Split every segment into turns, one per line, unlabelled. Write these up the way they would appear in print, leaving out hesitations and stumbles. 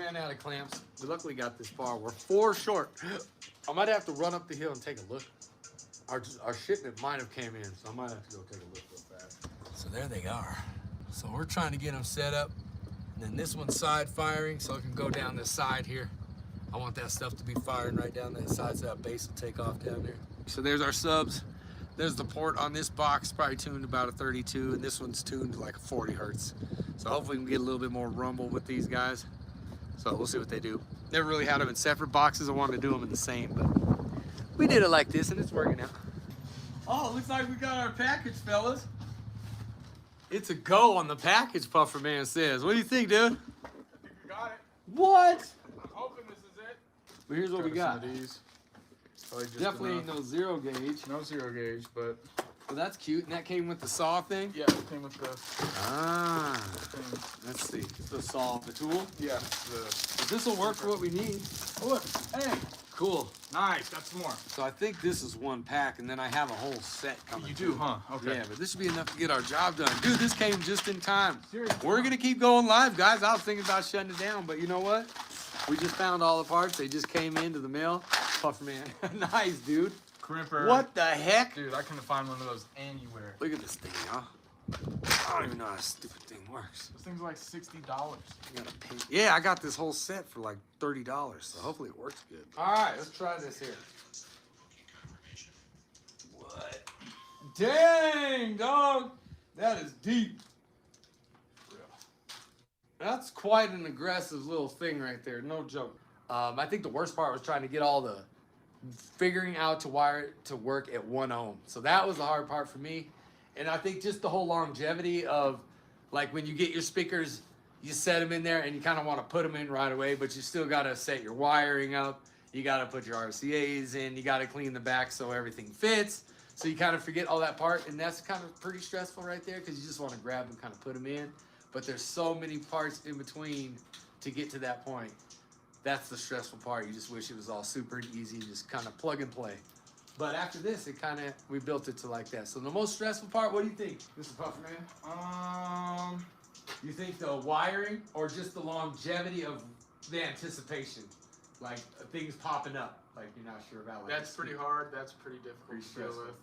ran out of clamps. We luckily got this far. We're 4 short. I might have to run up the hill and take a look. Our shipment might have came in, so I might have to go take a look real fast. So there they are. So we're trying to get them set up. And then this one's side firing, so it can go down this side here. I want that stuff to be firing right down that side so that base will take off down there. So there's our subs. There's the port on this box, probably tuned about a 32, and this one's tuned to like a 40 hertz. So hopefully we can get a little bit more rumble with these guys. So we'll see what they do. Never really had them in separate boxes. I wanted to do them in the same, but we did it like this and it's working out. Oh, looks like we got our package, fellas. It's a go on the package, Puffer Man says. What do you think, dude?
I think we got it.
What?
I'm hoping this is it.
Well, here's what we got. Definitely ain't no 0 gauge.
No 0 gauge, but...
Well, that's cute. And that came with the saw thing?
Yeah, it came with the...
Ah. Let's see. The saw, the tool?
Yeah.
This will work for what we need.
Oh, look. Hey.
Cool.
Nice. That's more.
So I think this is one pack, and then I have a whole set coming.
You do, huh? Okay.
Yeah, but this should be enough to get our job done. Dude, this came just in time.
Seriously?
We're going to keep going live, guys. I was thinking about shutting it down, but you know what? We just found all the parts. They just came into the mail. Puffer Man. Nice, dude.
Crimper.
What the heck?
Dude, I couldn't find one of those anywhere.
Look at this thing, y'all. I don't even know how this stupid thing works.
This thing's like $60.
You gotta pay. Yeah, I got this whole set for like $30, so hopefully it works good. All right, let's try this here. What? Dang, dog. That is deep. That's quite an aggressive little thing right there, no joke. I think the worst part was trying to get all the figuring out to wire it to work at 1 ohm. So that was the hard part for me. And I think just the whole longevity of, like, when you get your speakers, you set them in there and you kind of want to put them in right away, but you still got to set your wiring up. You got to put your RCAs in. You got to clean the back so everything fits. So you kind of forget all that part, and that's kind of pretty stressful right there because you just want to grab and kind of put them in. But there's so many parts in between to get to that point. That's the stressful part. You just wish it was all super easy, just kind of plug and play. But after this, we built it to like that. So the most stressful part, what do you think, Mr. Puffer Man? You think the wiring or just the longevity of the anticipation? Like things popping up, like you're not sure about. Like
That's pretty hard. That's pretty difficult to deal with.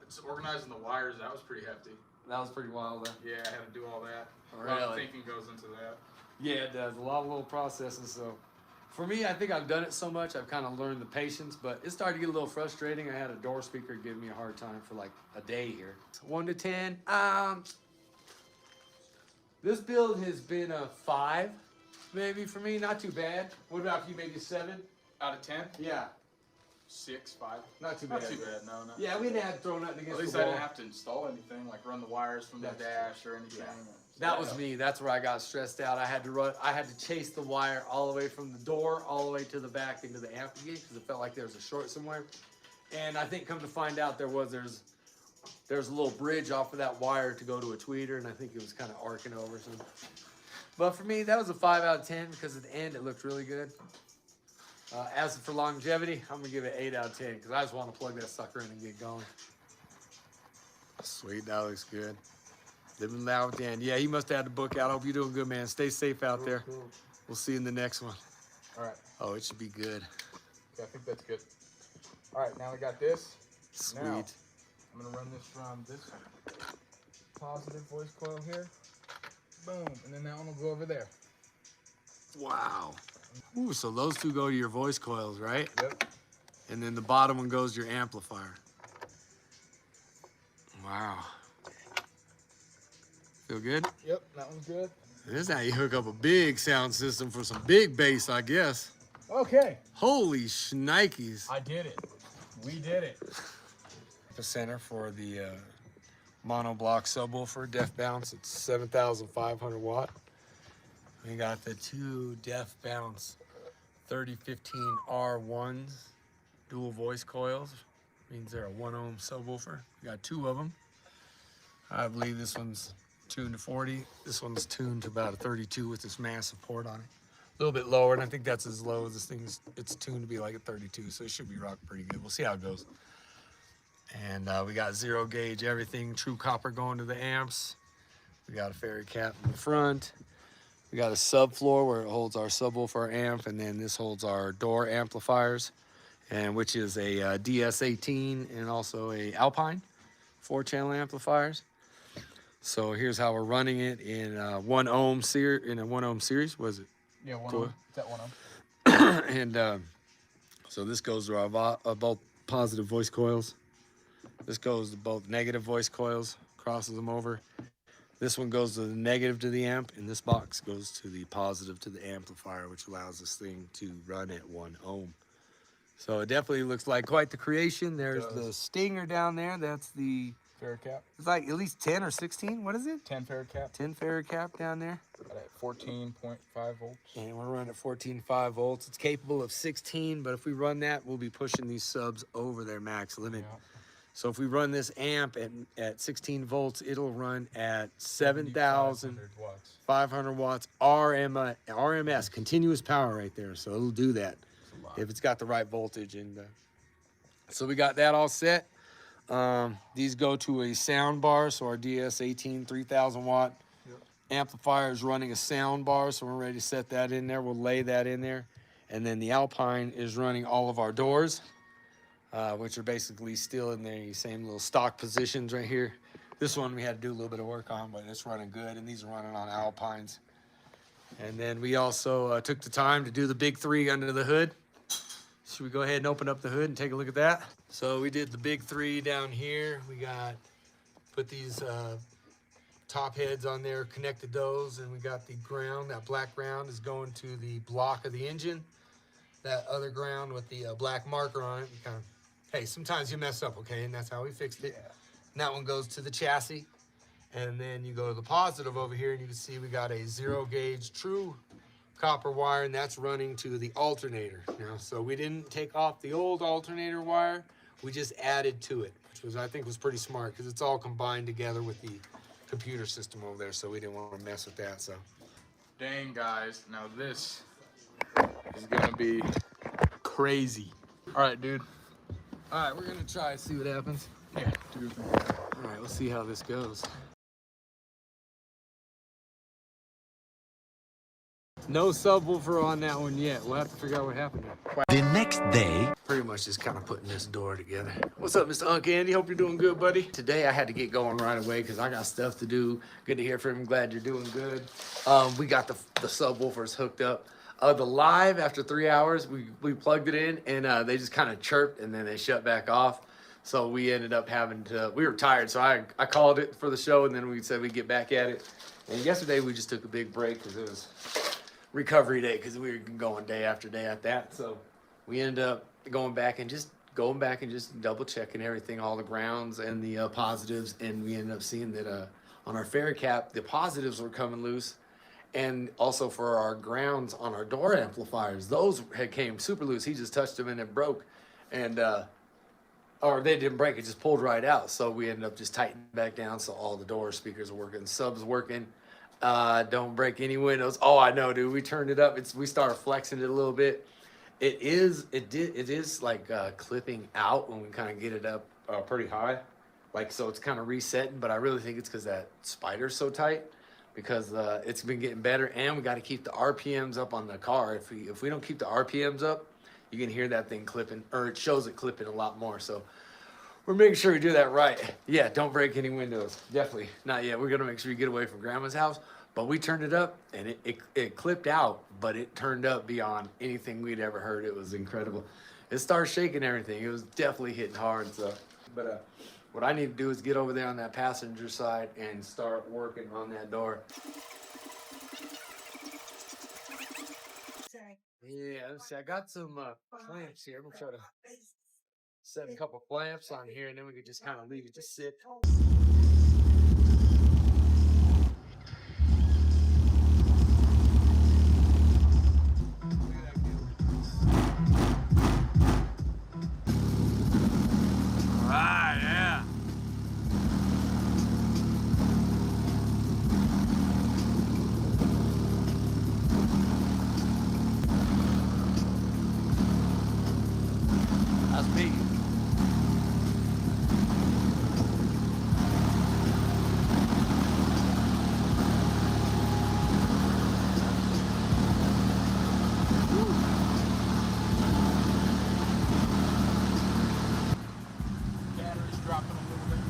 It's organizing the wires, that was pretty hefty.
That was pretty wild, though.
Yeah, I had to do all that.
Really?
A lot of thinking goes into that.
Yeah, it does. A lot of little processes. So for me, I think I've done it so much, I've kind of learned the patience, but it started to get a little frustrating. I had a door speaker give me a hard time for like a day here. 1 to 10. This build has been a 5, maybe for me. Not too bad. What about you? Maybe a 7?
Out of 10?
Yeah.
6, 5.
Not too bad.
Not too bad, no. Not
yeah, we didn't have to throw nothing against
At least
the wall.
I didn't have to install anything, like run the wires from the dash or anything.
Yeah. That was me. That's where I got stressed out. I had to chase the wire all the way from the door, all the way to the back into the amp gate because it felt like there was a short somewhere. And I think come to find out there's a little bridge off of that wire to go to a tweeter, and I think it was kind of arcing over something. But for me, that was a 5 out of 10 because at the end it looked really good. As for longevity, I'm gonna give it 8 out of 10 because I just want to plug that sucker in and get going. Sweet, that looks good. Living loud with Dan. Yeah, he must have had the book out. I hope you're doing good, man. Stay safe out there. Cool. We'll see you in the next one.
All right.
Oh, it should be good.
Yeah, I think that's good. All right, now we got this.
Sweet.
Now, I'm gonna run this from this positive voice coil here. Boom, and then that one will go over there.
Wow. Ooh, so those two go to your voice coils, right?
Yep.
And then the bottom one goes to your amplifier. Wow. Feel good?
Yep, that one's good.
This is how you hook up a big sound system for some big bass, I guess.
Okay.
Holy shnikes.
I did it. We did it.
The center for the monoblock subwoofer, def bounce. It's 7,500 watt. We got the 2 def bounce 3015 R1s, dual voice coils. Means they're a 1 ohm subwoofer. We got 2 of them. I believe this one's tuned to 40. This one's tuned to about a 32 with this massive port on it. A little bit lower, and I think that's as low as this thing's. It's tuned to be like a 32, so it should be rocking pretty good. We'll see how it goes. And we got 0 gauge everything, true copper going to the amps. We got a fairy cap in the front. We got a subfloor where it holds our subwoofer amp, and then this holds our door amplifiers, and which is a DS18 and also a Alpine 4-channel amplifiers. So here's how we're running it in a 1 ohm series. Was it?
Yeah, 1
Cool.
ohm. It's at 1 ohm.
And so this goes to our both positive voice coils. This goes to both negative voice coils, crosses them over. This one goes to the negative to the amp, and this box goes to the positive to the amplifier, which allows this thing to run at 1 ohm. So it definitely looks like quite the creation. There's the stinger down there. That's the
Farad cap.
It's like at least 10 or 16. What is it?
10 Farad cap.
10 Farad cap down there.
At 14.5 volts.
And we're running at 14.5 volts. It's capable of 16, but if we run that, we'll be pushing these subs over their max limit.
Yeah.
So if we run this amp at 16 volts, it'll run at 7,500 watts RMS, continuous power right there. So it'll do that if it's got the right voltage. And so we got that all set. These go to a sound bar. So our DS18 3,000 watt amplifier is running a sound bar. So we're ready to set that in there. We'll lay that in there. And then the Alpine is running all of our doors, which are basically still in the same little stock positions right here. This one we had to do a little bit of work on, but it's running good, and these are running on Alpines. And then we also took the time to do the big 3 under the hood. Should we go ahead and open up the hood and take a look at that? So we did the big 3 down here. We put these top heads on there, connected those, and we got the ground. That black ground is going to the block of the engine. That other ground with the black marker on it, hey, sometimes you mess up, okay? And that's how we fixed it.
Yeah.
And that one goes to the chassis. And then you go to the positive over here, and you can see we got a 0 gauge true copper wire, and that's running to the alternator. Now, so we didn't take off the old alternator wire. We just added to it, which I think was pretty smart, because it's all combined together with the computer system over there, so we didn't want to mess with that. So,
Dang, guys. Now this is gonna be crazy. All right, dude.
all right, we're gonna try and see what happens.
Yeah, dude.
All right, we'll see how this goes. No subwoofer on that one yet. We'll have to figure out what happened there.
The next day,
Pretty much just kind of putting this door together. What's up, Mr. Unc Andy? Hope you're doing good, buddy. Today I had to get going right away because I got stuff to do. Good to hear from you. Glad you're doing good. We got the subwoofers hooked up. The live, after 3 hours, we plugged it in, and they just kind of chirped, and then they shut back off. So we ended up having to, we were tired, so I called it for the show, and then we said we'd get back at it. And yesterday we just took a big break because it was recovery day, because we were going day after day at that. So we ended up going back and just double checking everything, all the grounds and the positives, and we ended up seeing that on our Farad cap, the positives were coming loose. And also for our grounds on our door amplifiers, those came super loose. He just touched them and it broke. And or they didn't break, it just pulled right out. So we ended up just tightening back down, so all the door speakers are working, subs working. Don't break any windows. Oh, I know, dude. We turned it up. We started flexing it a little bit. It is like clipping out when we kind of get it up pretty high. Like, so it's kind of resetting, but I really think it's because that spider's so tight, because it's been getting better, and we got to keep the RPMs up on the car. If we don't keep the RPMs up, you can hear that thing clipping, or it shows it clipping a lot more. So we're making sure we do that right. Yeah, don't break any windows. Definitely not yet. We're gonna make sure you get away from Grandma's house. But we turned it up, and it clipped out, but it turned up beyond anything we'd ever heard. It was incredible. It started shaking everything. It was definitely hitting hard. So, but what I need to do is get over there on that passenger side and start working on that door. Yeah, let's see. I got some clamps here. I'm gonna try to set a couple clamps on here, and then we could just kind of leave it to sit.
dropped them a little bit.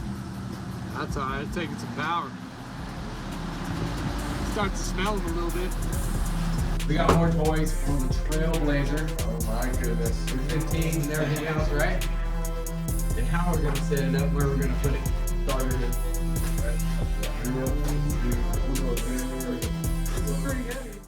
That's alright, it's taking some power. Starts to smell them a little bit. We got more toys on the Trailblazer.
Oh my goodness.
15 and everything else, right? And how we're gonna set it up, where we're gonna put it. Started it. Pretty heavy.